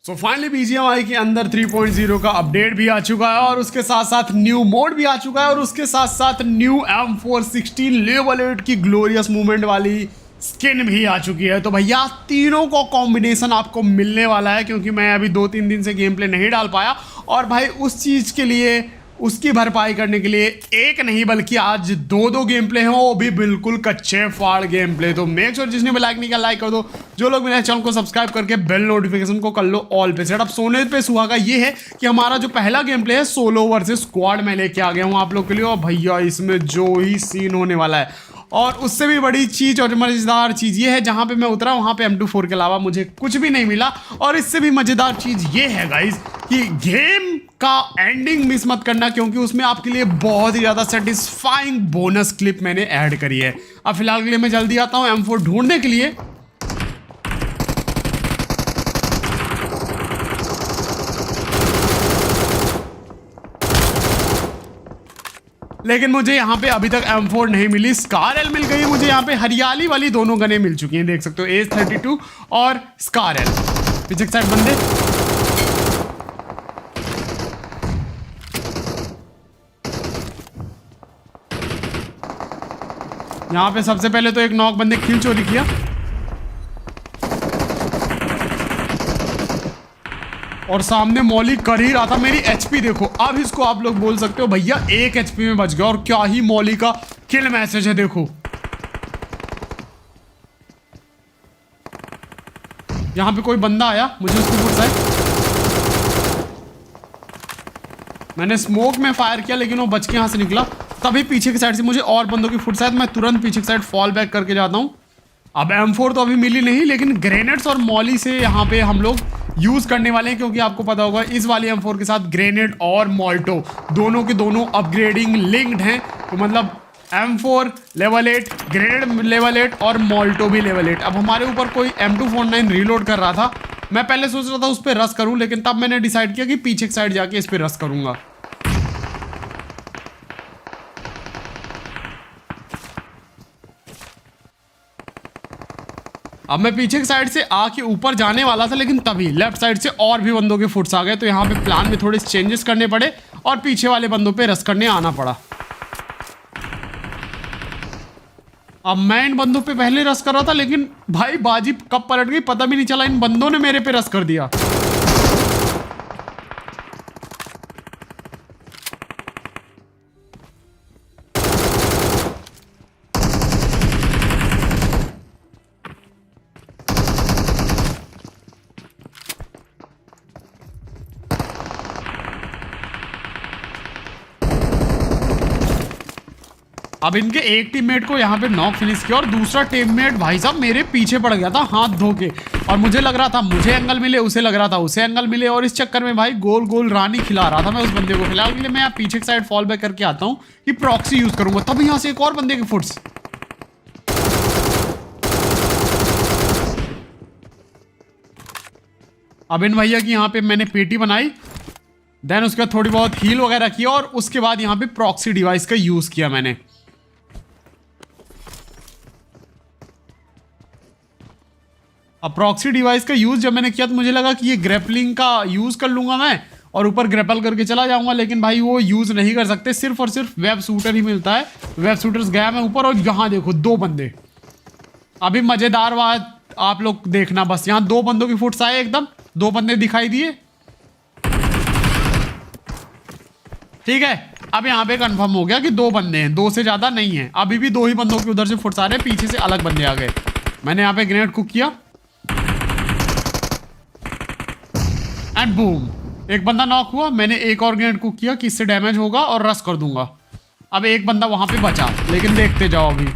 So finally BGMI के अंदर 3.0 का अपडेट भी आ चुका है और उसके साथ साथ न्यू मोड भी आ चुका है और उसके साथ साथ न्यू M416 लेवल 8 की ग्लोरियस मूवमेंट वाली स्किन भी आ चुकी है। तो भैया तीनों का कॉम्बिनेशन आपको मिलने वाला है, क्योंकि मैं अभी 2-3 दिन से गेम प्ले नहीं डाल पाया और भाई उस चीज़ के लिए उसकी भरपाई करने के लिए एक नहीं बल्कि आज दो गेम प्ले हैं, वो भी बिल्कुल कच्चे फाड़ गेम प्ले। तो मेक श्योर जिसने भी लाइक नहीं किया लाइक कर दो, जो लोग मेरे चैनल को सब्सक्राइब करके बेल नोटिफिकेशन को कर लो ऑल पे सेट। अब सोने पे सुहागा ये है कि हमारा जो पहला गेम प्ले है सोलो वर्सेस स्क्वाड में लेके आ गया हूँ आप लोग के लिए। और भैया इसमें जो ही सीन होने वाला है, और उससे भी बड़ी चीज़ और मज़ेदार चीज़ ये है, जहाँ पे मैं उतरा वहाँ पे M24 के अलावा मुझे कुछ भी नहीं मिला। और इससे भी मज़ेदार चीज़ ये है गाइस कि गेम का एंडिंग मिस मत करना, क्योंकि उसमें आपके लिए बहुत ही ज़्यादा सेटिस्फाइंग बोनस क्लिप मैंने ऐड करी है। अब फिलहाल के लिए मैं जल्दी आता हूँ M4 ढूंढने के लिए। लेकिन मुझे यहाँ पे अभी तक M4 नहीं मिली। स्कार एल मिल गई मुझे, यहाँ पे हरियाली वाली दोनों गने मिल चुकी हैं, देख सकते हो AS32 और स्कार एल। पीछे साइड बंदे, यहाँ पे सबसे पहले तो एक नॉक बंदे किल चोरी किया और सामने मौली कर ही रहा था। मेरी एचपी देखो, अब इसको आप लोग बोल सकते हो भैया 1 एचपी में बच गया, और क्या ही मौली का किल मैसेज है देखो। यहां पे कोई बंदा आया, मुझे उसकी फुट है। मैंने स्मोक में फायर किया लेकिन वो बच के यहां से निकला। तभी पीछे की साइड से मुझे और बंदों की फुट शायद, मैं तुरंत पीछे की साइड फॉल बैक करके जाता हूं। अब M4 तो अभी मिली नहीं, लेकिन ग्रेनेड्स और मॉली से यहाँ पे हम लोग यूज करने वाले हैं, क्योंकि आपको पता होगा इस वाली M4 के साथ ग्रेनेड और मॉल्टो दोनों के दोनों अपग्रेडिंग लिंक्ड हैं। तो मतलब M4 लेवल 8, ग्रेनेड लेवल 8 और मॉल्टो भी लेवल 8। अब हमारे ऊपर कोई M249 रीलोड कर रहा था, मैं पहले सोच रहा था उस पर रश करूं, लेकिन तब मैंने डिसाइड किया कि पीछे की साइड जाके इस पर रश करूंगा। अब मैं पीछे की साइड से आके ऊपर जाने वाला था, लेकिन तभी लेफ्ट साइड से और भी बंदों के फुट्स आ गए। तो यहाँ पे प्लान में थोड़े चेंजेस करने पड़े और पीछे वाले बंदों पे रश करने आना पड़ा। अब मैं इन बंदों पे पहले रश कर रहा था, लेकिन भाई बाजी कब पलट गई पता भी नहीं चला, इन बंदों ने मेरे पे रश कर दिया। अब इनके एक टीममेट को यहाँ पे नॉक फिनिश किया और दूसरा टीममेट भाई साहब मेरे पीछे पड़ गया था हाथ धो के। और मुझे लग रहा था मुझे एंगल मिले, उसे लग रहा था उसे एंगल मिले, और इस चक्कर में भाई गोल गोल रानी खिला रहा था मैं उस बंदे को। फिलहाल के लिए मैं यहाँ पीछे की साइड फॉल बैक करके आता हूँ कि प्रॉक्सी यूज करूंगा। तब यहाँ से एक और बंदे के फुट्स, अब इन भैया की यहाँ पे मैंने पेटी बनाई, देन उसके बाद थोड़ी बहुत हील वगैरह किया और उसके बाद यहाँ पे प्रॉक्सी डिवाइस का यूज किया मैंने। अब प्रॉक्सी डिवाइस का यूज जब मैंने किया तो मुझे लगा कि ये ग्रैपलिंग का यूज कर लूंगा मैं और ऊपर ग्रैपल करके चला जाऊंगा, लेकिन भाई वो यूज नहीं कर सकते, सिर्फ और सिर्फ वेब शूटर ही मिलता है। वेब शूटर्स गया मैं ऊपर और यहाँ देखो 2 बंदे। अभी मजेदार बात आप लोग देखना, बस यहाँ 2 बंदों की फुट्स आए, एकदम 2 बंदे दिखाई दिए, ठीक है। अब यहाँ पे कंफर्म हो गया कि 2 बंदे हैं, 2 से ज्यादा नहीं है। अभी भी 2 ही बंदों के उधर से फुट्स आ रहे हैं, पीछे से अलग बंदे आ गए। मैंने यहाँ पे ग्रेनेड कुक किया एंड बूम, एक बंदा नॉक हुआ। मैंने एक और ग्रेनेड कुक किया कि इससे डैमेज होगा और रश कर दूंगा। अब एक बंदा वहां पे बचा, लेकिन देखते जाओ अभी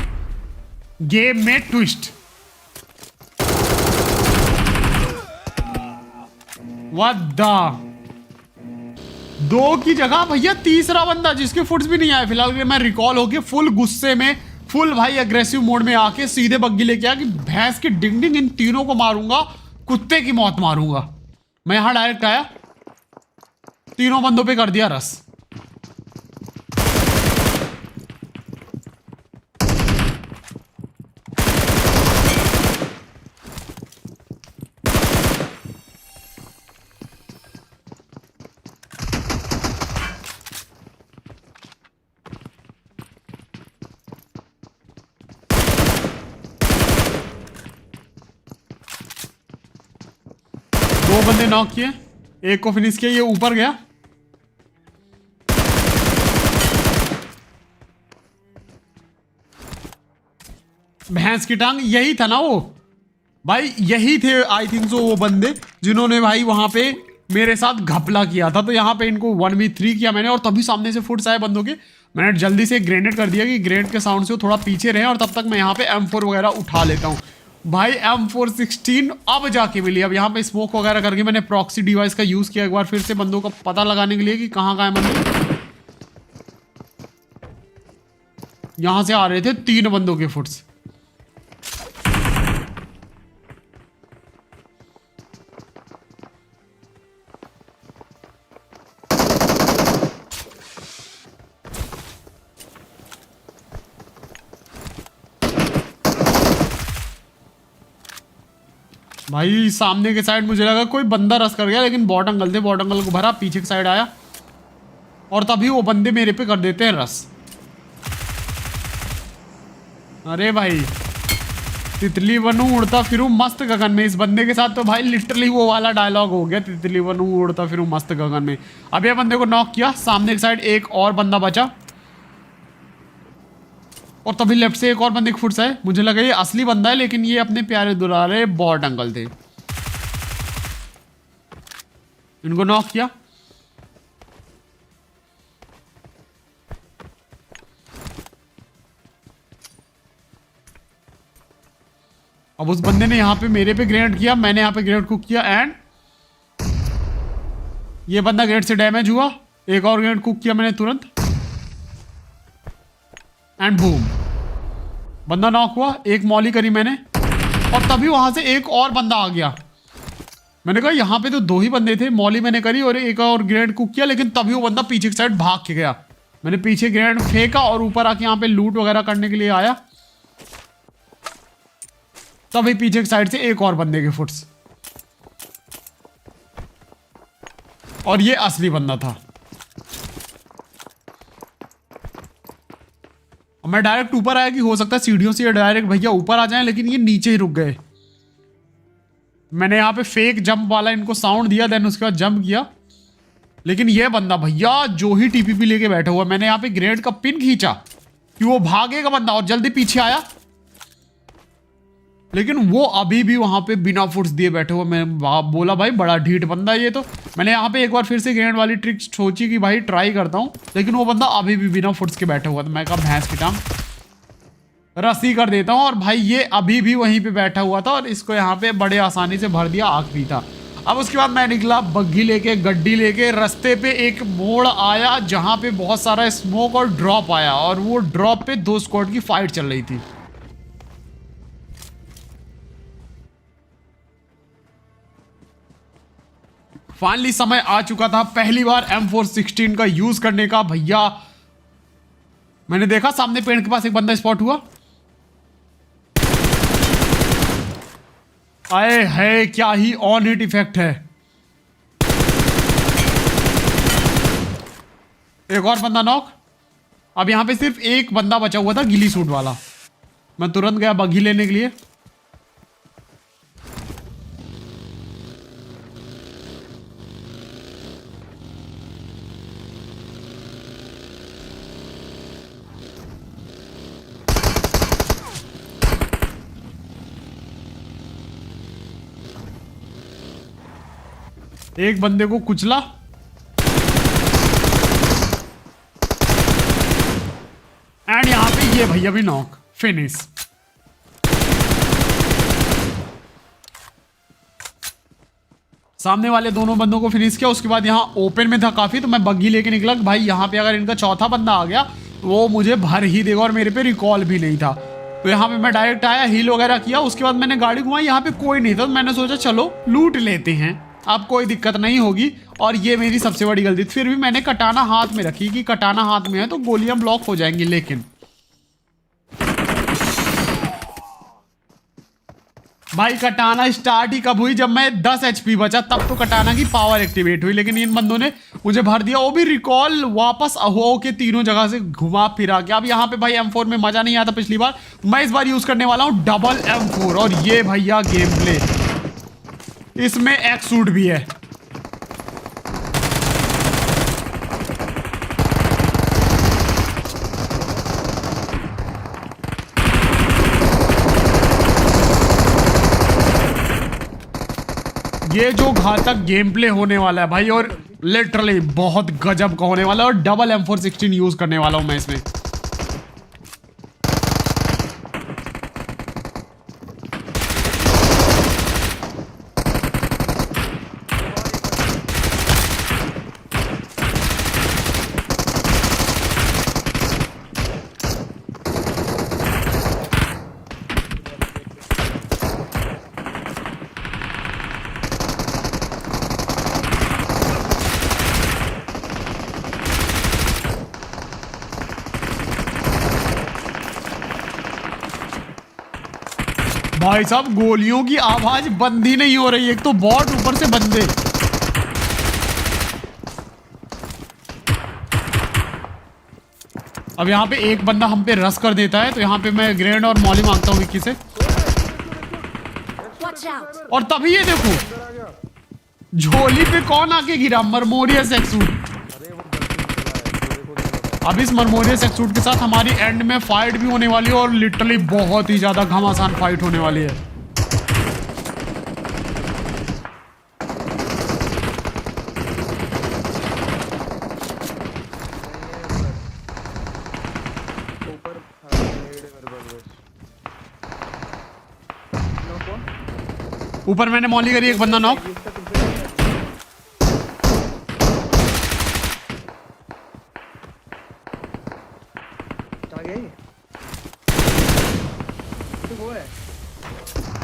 गेम में ट्विस्ट। व्हाट द 2 की जगह भैया तीसरा बंदा जिसके फुट्स भी नहीं आए। फिलहाल मैं रिकॉल होके फुल गुस्से में, फुल भाई अग्रेसिव मोड में आके सीधे बग्गी लेके आया कि भैंस की डिंग डिंग इन तीनों को मारूंगा, कुत्ते की मौत मारूंगा। मैं यहां डायरेक्ट आया, तीनों बंदों पे कर दिया रस। दो बंदे नॉक किए, एक को फिनिश किया, ये ऊपर गया। भैंस की टांग, यही था ना वो भाई, यही थे आई थिंक सो वो बंदे जिन्होंने भाई वहां पे मेरे साथ घपला किया था। तो यहाँ पे इनको 1v3 किया मैंने, और तभी सामने से फुट्स आए बंदों के। मैंने जल्दी से ग्रेनेड कर दिया कि ग्रेनेड के साउंड से वो थोड़ा पीछे रहे, और तब तक मैं यहाँ पे M4 वगैरह उठा लेता हूँ। भाई M416 अब जाके मिली। अब यहाँ पे स्मोक वगैरह करके मैंने प्रॉक्सी डिवाइस का यूज किया एक बार फिर से बंदों का पता लगाने के लिए कि कहाँ है बंदे। यहाँ से आ रहे थे 3 बंदों के फुट्स। भाई सामने के साइड मुझे लगा कोई बंदा रस कर गया, लेकिन बॉट अंकल थे। बॉट अंकल को भरा, पीछे की साइड आया, और तभी वो बंदे मेरे पे कर देते हैं रस। अरे भाई तितली बनूं उड़ता फिरूं मस्त गगन में, इस बंदे के साथ तो भाई लिटरली वो वाला डायलॉग हो गया, तितली बनूं उड़ता फिरूं मस्त गगन में। अब ये बंदे को नॉक किया, सामने की साइड एक और बंदा बचा, और तभी लेफ्ट से एक और बंदे के फुट्स आए। मुझे लगा ये असली बंदा है, लेकिन ये अपने प्यारे दुलारे बॉट अंकल थे। इनको नॉक किया। अब उस बंदे ने यहाँ पे मेरे पे ग्रेनेड किया, मैंने यहाँ पे ग्रेनेड कुक किया, एंड ये बंदा ग्रेनेड से डैमेज हुआ। एक और ग्रेनेड कुक किया मैंने तुरंत, एंड बूम, बंदा नॉक हुआ। एक मॉली करी मैंने, और तभी वहां से एक और बंदा आ गया। मैंने कहा यहाँ पे तो 2 ही बंदे थे। मॉली मैंने करी और एक और ग्रेनेड कुक किया, लेकिन तभी वो बंदा पीछे की साइड भाग के गया। मैंने पीछे ग्रेनेड फेंका और ऊपर आके यहाँ पे लूट वगैरह करने के लिए आया, तभी पीछे की साइड से एक और बंदे के फुट्स, और ये असली बंदा था। और मैं डायरेक्ट ऊपर आया कि हो सकता है सीढ़ियों से ये डायरेक्ट भैया ऊपर आ जाएं, लेकिन ये नीचे ही रुक गए। मैंने यहाँ पे फेक जंप वाला इनको साउंड दिया, देन उसके बाद जंप किया, लेकिन ये बंदा भैया जो ही टीपीपी लेके बैठा हुआ, मैंने यहाँ पे ग्रेनेड का पिन खींचा कि वो भागेगा बंदा, और जल्दी पीछे आया, लेकिन वो अभी भी वहां पे बिना फुट्स दिए बैठे हुआ। मैं बोला भाई बड़ा ढीठ बंदा ये तो। मैंने यहाँ पे एक बार फिर से ग्रेनेड वाली ट्रिक सोची कि भाई ट्राई करता हूँ, लेकिन वो बंदा अभी भी बिना फुट्स के बैठा हुआ था। मैं कहा भैंस की टांग, रस्सी कर देता हूँ। और भाई ये अभी भी वहीं पे बैठा हुआ था, और इसको यहाँ पे बड़े आसानी से भर दिया, आखिरी था। अब उसके बाद मैं निकला बग्घी लेके, गड्डी लेके। रास्ते पे एक मोड़ आया जहाँ पे बहुत सारा स्मोक और ड्रॉप आया, और वो ड्रॉप पे 2 स्क्वाड की फाइट चल रही थी। फाइनली समय आ चुका था पहली बार M416 का यूज करने का। भैया मैंने देखा सामने पेड़ के पास एक बंदा स्पॉट हुआ। आए है क्या ही ऑन हिट इफेक्ट है। एक और बंदा नॉक। अब यहां पे सिर्फ एक बंदा बचा हुआ था, गिली सूट वाला। मैं तुरंत गया बग्घी लेने के लिए। एक बंदे को कुचला, एंड यहां पे ये भैया भी नॉक, फिनिश। सामने वाले दोनों बंदों को फिनिश किया। उसके बाद यहाँ ओपन में था काफी, तो मैं बग्घी लेके निकला। भाई यहाँ पे अगर इनका चौथा बंदा आ गया वो मुझे भर ही देगा, और मेरे पे रिकॉल भी नहीं था। तो यहाँ पे मैं डायरेक्ट आया, हील वगैरह किया। उसके बाद मैंने गाड़ी घुमाई, यहाँ पे कोई नहीं था, तो मैंने सोचा चलो लूट लेते हैं, अब कोई दिक्कत नहीं होगी। और ये मेरी सबसे बड़ी गलती थी। फिर भी मैंने कटाना हाथ में रखी कि कटाना हाथ में है तो गोलियां ब्लॉक हो जाएंगी, लेकिन भाई कटाना स्टार्ट ही कब हुई, जब मैं 10 HP बचा, तब तो कटाना की पावर एक्टिवेट हुई। लेकिन इन बंदों ने मुझे भर दिया, वो भी रिकॉल वापस हो के तीनों जगह से घुमा फिरा के। अब यहाँ पे भाई M4 में मजा नहीं आता पिछली बार, मैं इस बार यूज करने वाला हूँ डबल M4। और ये भैया गेम प्ले, इसमें एक्स सूट भी है। ये जो घातक गेम प्ले होने वाला है भाई, और लिटरली बहुत गजब का होने वाला है, और डबल M416 यूज करने वाला हूं मैं इसमें। भाई साहब गोलियों की आवाज बंद ही नहीं हो रही, एक तो बॉट ऊपर से बंदे। अब यहाँ पे एक बंदा हम पे रस कर देता है, तो यहाँ पे मैं ग्रेनेड और मॉली मांगता हूँ विक्की से। और तभी ये देखो झोली पे कौन आके गिरा, मरमोरियस एक्सूट। अब इस मरमोरियस एक्सूट के साथ हमारी एंड में फाइट भी होने वाली है, और लिटरली बहुत ही ज्यादा घमासान फाइट होने वाली है। ऊपर मैंने मॉली करी, एक बंदा नॉक।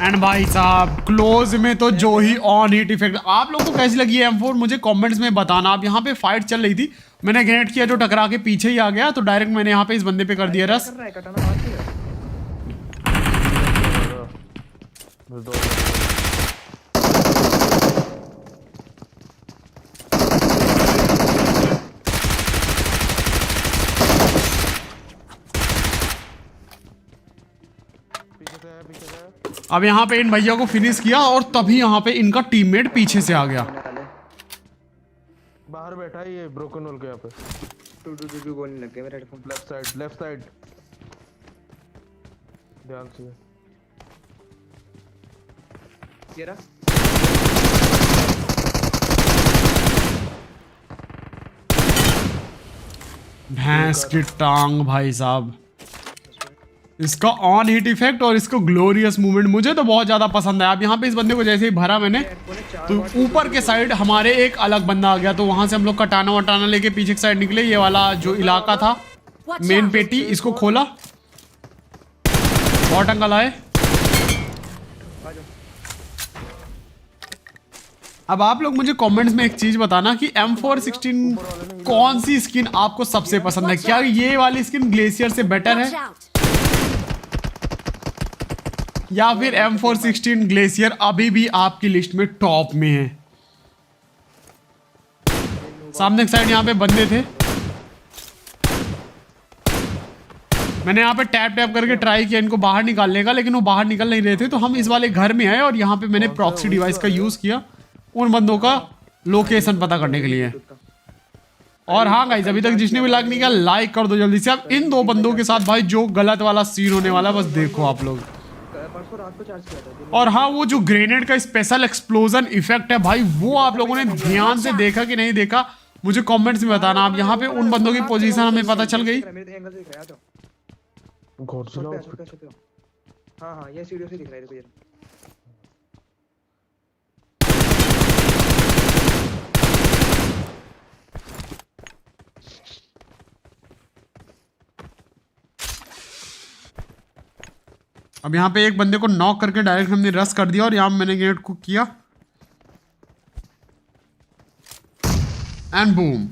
एंड भाई साहब क्लोज में तो जो ही ऑन हीट इफेक्ट। आप लोगों को कैसी लगी है M4 मुझे कमेंट्स में बताना। अब यहाँ पे फाइट चल रही थी, मैंने ग्रेनेड किया जो टकरा के पीछे ही आ गया, तो डायरेक्ट मैंने यहाँ पे इस बंदे पे कर दिया रस। अब यहाँ पे इन भैया को फिनिश किया, और तभी यहाँ पे इनका टीममेट पीछे से आ गया। बाहर बैठा है ये ब्रोकन होल के यहाँ पे। टू गोली लग गए मेरे हेडफोन। लेफ्ट साइड ध्यान से। ये रहा। भैंस की टांग भाई साहब। इसका ऑन हिट इफेक्ट और इसको ग्लोरियस मूवमेंट मुझे तो बहुत ज्यादा पसंद है। अब यहाँ पे इस बंदे को जैसे ही भरा मैंने, तो ऊपर के साइड हमारे एक अलग बंदा आ गया, तो वहां से हम लोग कटाना वटाना लेके पीछे की साइड निकले। ये वाला जो इलाका था मेन पेटी, इसको खोला, बहुत अंगल आए। अब आप लोग मुझे कमेंट्स में एक चीज बताना कि M416 कौन सी स्किन आपको सबसे पसंद है। क्या ये वाली स्किन ग्लेशियर से बेटर है, या फिर M416 ग्लेशियर अभी भी आपकी लिस्ट में टॉप में है। सामने की साइड यहाँ पे बंदे थे, मैंने यहाँ पे टैप टैप करके ट्राई किया इनको बाहर निकालने का, लेकिन वो बाहर निकल नहीं रहे थे। तो हम इस वाले घर में आए, और यहाँ पे मैंने प्रॉक्सी डिवाइस का यूज किया उन बंदों का लोकेशन पता करने के लिए। और हाँ गाइस, अभी तक जिसने भी लाइक नहीं किया लाइक कर दो जल्दी से। अब इन दो बंदों के साथ भाई जो गलत वाला सीन होने वाला है, बस देखो आप लोग। और हाँ, वो जो ग्रेनेड का स्पेशल एक्सप्लोजन इफेक्ट है भाई, वो आप लोगों ने ध्यान से देखा कि नहीं देखा, मुझे कमेंट्स में बताना। आप यहाँ पे उन बंदों की पोजीशन हमें पता चल गई। हाँ ये सीढ़ियों से दिख रहा है, देखो ये। अब यहाँ पे एक बंदे को नॉक करके डायरेक्ट हमने रश कर दिया, और यहाँ मैंने ग्रेनेड को किया एंड बूम।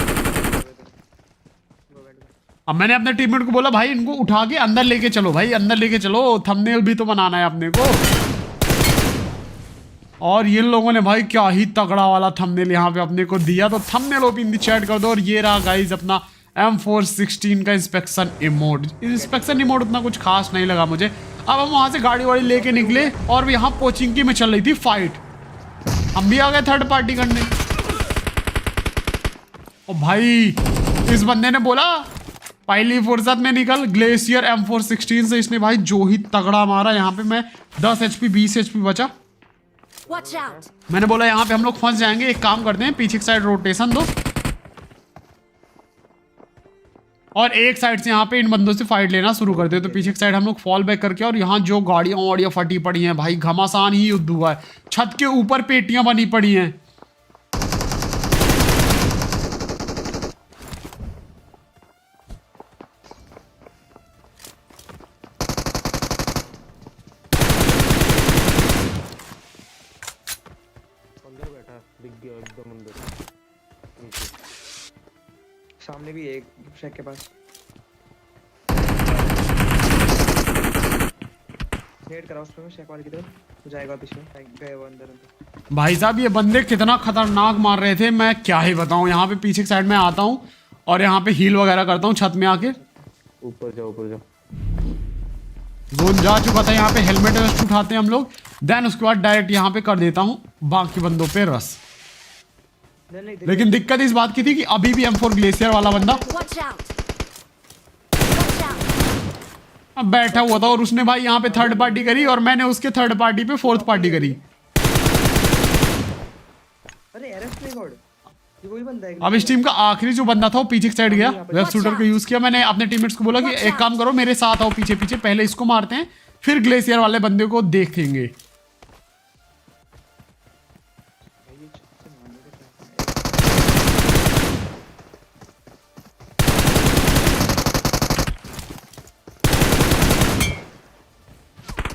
अब मैंने अपने टीममेट को बोला भाई इनको उठा के अंदर लेके चलो, भाई अंदर लेके चलो, थंबनेल भी तो बनाना है अपने को। और ये लोगों ने भाई क्या ही तगड़ा वाला थंबनेल यहाँ पे अपने को दिया, तो thumbnail open in the chat कर दो। और ये रहा गाइस अपना M416 का इंस्पेक्शन इमोट। इंस्पेक्शन इमोट उतना कुछ खास नहीं लगा मुझे। अब हम वहां से गाड़ी वाड़ी लेके निकले, और यहाँ पोचिंकी में चल रही थी फाइट। हम भी आ गए थर्ड पार्टी करने। ओ भाई इस बंदे ने बोला पहली फुर्सत में निकल ग्लेशियर M416 से। इसने भाई जो ही तगड़ा मारा। यहाँ पे मैं 10 HP 20 HP बचा। Watch out! मैंने बोला यहाँ पे हम लोग फंस जाएंगे। एक काम करते हैं पीछे की साइड रोटेशन दो और एक साइड से यहाँ पे इन बंदों से फाइट लेना शुरू कर दे। तो पीछे की साइड हम लोग फॉल बैक करके, और यहाँ जो गाड़ियां वाड़ियां फटी पड़ी हैं भाई, घमासान ही युद्ध हुआ है। छत के ऊपर पेटियां बनी पड़ी हैं। अंदर बैठा है, दिख गया एकदम अंदर नीचे। सामने भी एक शेक के पास नेट करा उस पे मैं शेक वाले की तरफ, वो जाएगा पीछे। गए वो अंदर। भाई साहब ये बंदे कितना खतरनाक मार रहे थे, मैं क्या ही बताऊं। यहाँ पे पीछे की साइड में आता हूँ और यहाँ पे हील वगैरह करता हूँ छत में आके। ऊपर जाओ ऊपर जाओ। जोन जा चुका था। यहाँ पे हेलमेट वेस्ट उठाते हैं हम लोग, देन उसके बाद डायरेक्ट यहाँ पे कर देता हूँ बाकी बंदों पे रस। नहीं लेकिन दिक्कत इस बात की थी कि अभी भी M4 ग्लेशियर वाला बंदा Watch out! Watch out! अब बैठा हुआ था और उसने भाई यहाँ पे थर्ड पार्टी करी और मैंने उसके थर्ड पार्टी पे फोर्थ पार्टी करी। अरे एरएस प्ले गॉड, ये वही बंदा है। अब इस टीम का आखिरी जो बंदा था वो पीछे की साइड गया। वेब शूटर को यूज किया मैंने। अपने टीममेट्स को बोला कि एक काम करो मेरे साथ आओ पीछे पीछे, पहले इसको मारते हैं फिर ग्लेशियर वाले बंदे को देखेंगे।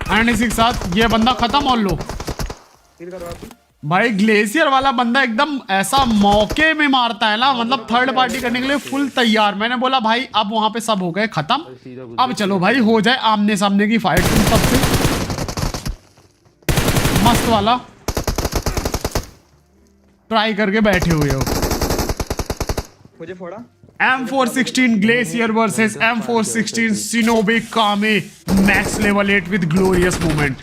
एंड इसी के साथ ये बंदा खत्म। और लो किल करो आप भी। भाई ग्लेशियर वाला बंदा एकदम ऐसा मौके में मारता है ना, मतलब थर्ड पार्टी करने के लिए फुल तैयार। मैंने बोला भाई अब वहां पे सब हो गए खत्म, अब चलो भाई हो जाए आमने सामने की फाइट तुम सबसे। मस्त वाला ट्राई करके बैठे हुए हो। मुझे फोड़ा। M416 glacier versus M416 Shinobi Kame max level 8 with glorious movement.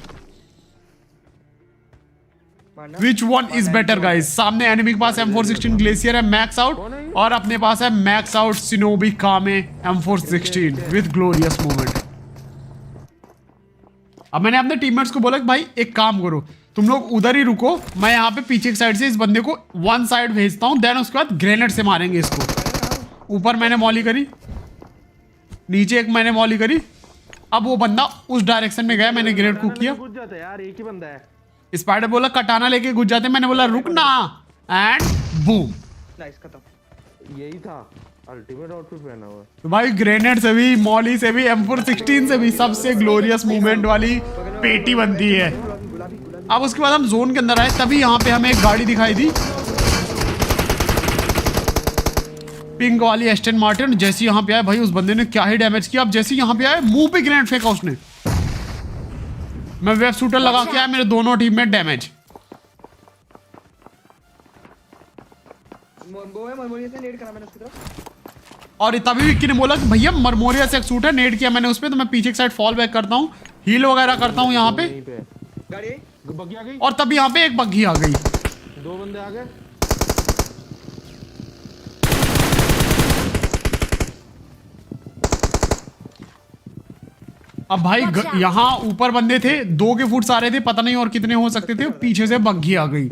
Which one is better guys? सामने एनिमी के पास M416 ग्लेशियर है मैक्स आउट, और अपने पास है max out Shinobi Kame M416 with glorious movement. अब मैंने अपने टीममेट्स को बोला कि भाई एक काम करो तुम लोग उधर ही रुको, मैं यहाँ पे पीछे की साइड से इस बंदे को वन साइड भेजता हूँ, देन उसके बाद ग्रेनेड से मारेंगे इसको। ऊपर मैंने मॉली करी, नीचे एक मैंने मॉली करी। अब वो बंदा उस डायरेक्शन में गया, मैंने ग्रेनेड कुक किया। घुस जाता है यार, एक ही बंदा है। स्पाइडर बोला कटाना लेके घुस जाते, मैंने बोला रुक ना, एंड बूम। नाइस खत्म। यही था अल्टीमेट आउटफिट पहना हुआ। तो भाई ग्रेनेड से भी, मॉली से भी, M416 से भी सबसे ग्लोरियस मूवमेंट वाली पेटी बनती है। अब उसके बाद हम जोन के अंदर आए, तभी यहाँ पे हमें एक गाड़ी दिखाई दी पिंक वाली एस्टन मार्टिन। जैसे यहाँ पे आए भाई उस बंदे ने क्या ही डैमेज किया। अब जैसे यहाँ पे आए मुंह पे ग्रेनेड फेंका उसने। मैं वेब शूटर लगा के आया, मेरे दोनों टीममेट डैमेज। वो है मरमोरिया से नेट करा मैंने उसकी तरफ। और तभी विक्की ने बोला कि भैया मरमोरिया से एक शूट है, नेट किया मैंने उस पे। तो मैं पीछे की साइड फॉल बैक करता हूँ, हील वगैरह करता हूँ यहाँ पे। यहीं पे गाड़ी बग्गी आ गई। और तभी यहाँ पे एक बग्घी आ गई। दो बंदे आ गए। अब भाई यहाँ ऊपर बंदे थे, 2 के फुट्स आ रहे थे, पता नहीं और कितने हो सकते थे। पीछे से बग्घी आ गई,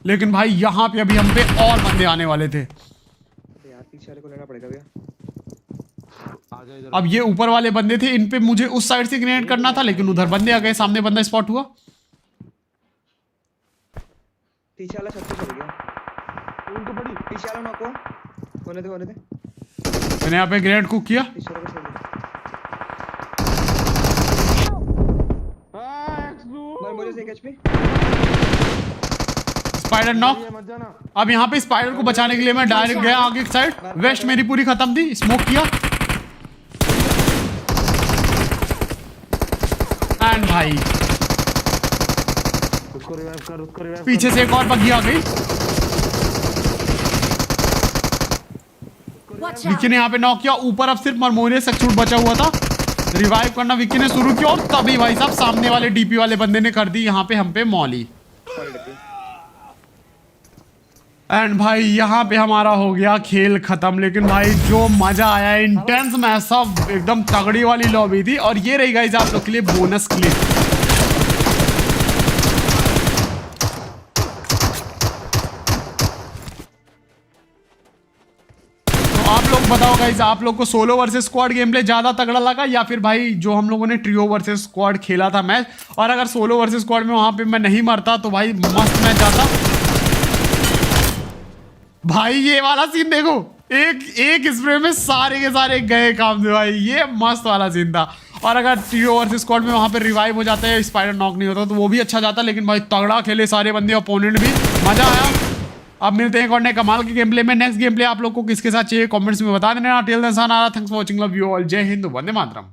लेकिन भाई यहाँ पे अभी हम पे और बंदे आने वाले थे। यार पीछे वाले को लेना पड़ेगा भैया। आ जा इधर। अब ये ऊपर वाले बंदे थे, इन पे मुझे उस साइड से ग्रेनेड करना था, लेकिन उधर बंदे आ गए। सामने बंदा स्पॉट हुआ, पीछे वाला छत पे चल गया। उनको बड़ी पीछे वाला नॉक हुआ। होने दे होने दे। मैंने यहाँ पे ग्रेनेड कुक किया। पीछे वाला को छोड़ दे। मरमोरिया से एक एचपी। Spider knock. मत जाना। अब यहाँ पे स्पाइडर को बचाने के लिए मैं डायरेक्ट गया आगे की साइड। वेस्ट मेरी पूरी खत्म थी, स्मोक किया एंड भाई उसको रिवाइव कर, उसको रिवाइव पीछे से एक और बग्घी आ गई। Watch Vicky out! ने यहाँ पे नॉक किया। ऊपर अब सिर्फ मरमोरिया सक्सूट बचा हुआ था। रिवाइव करना विक्की ने शुरू किया, और तभी भाई साहब सामने वाले डीपी वाले बंदे ने कर दी यहाँ पे हम पे मॉली। एंड भाई यहाँ पे हमारा हो गया खेल खत्म। लेकिन भाई जो मजा आया, इंटेंस मैच, सब एकदम तगड़ी वाली लॉबी थी। और ये रही गाइस आप लोग के लिए बोनस क्लिप। आप लोग बताओ गाइस, आप लोग को solo versus squad game play ज्यादा तगड़ा लगा या फिर भाई जो हम लोगों ने ट्रियो वर्सेस स्क्वाड खेला था मैच? और अगर सोलो वर्सेस स्क्वाड में वहां पे मैं नहीं मरता तो भाई मस्त मैच जाता। भाई ये वाला सीन देखो, एक स्प्रे में सारे के सारे गए काम से भाई, ये मस्त वाला सीन था। और अगर ट्रियो वर्सेस स्क्वाड में वहां पे रिवाइव हो जाता है, स्पाइडर नॉक नहीं होता तो वो भी अच्छा जाता। लेकिन भाई तगड़ा खेले सारे बंदे, ओपोनेंट भी, मजा आया। अब मिलते हैं एक और नए कमाल के गेम प्ले में। नेक्स्ट गेम प्ले आप लोग को किसके साथ चाहिए कमेंट्स में बता देना। टिल देन सा, thanks for watching, love you all, जय हिंद, वंदे मातरम।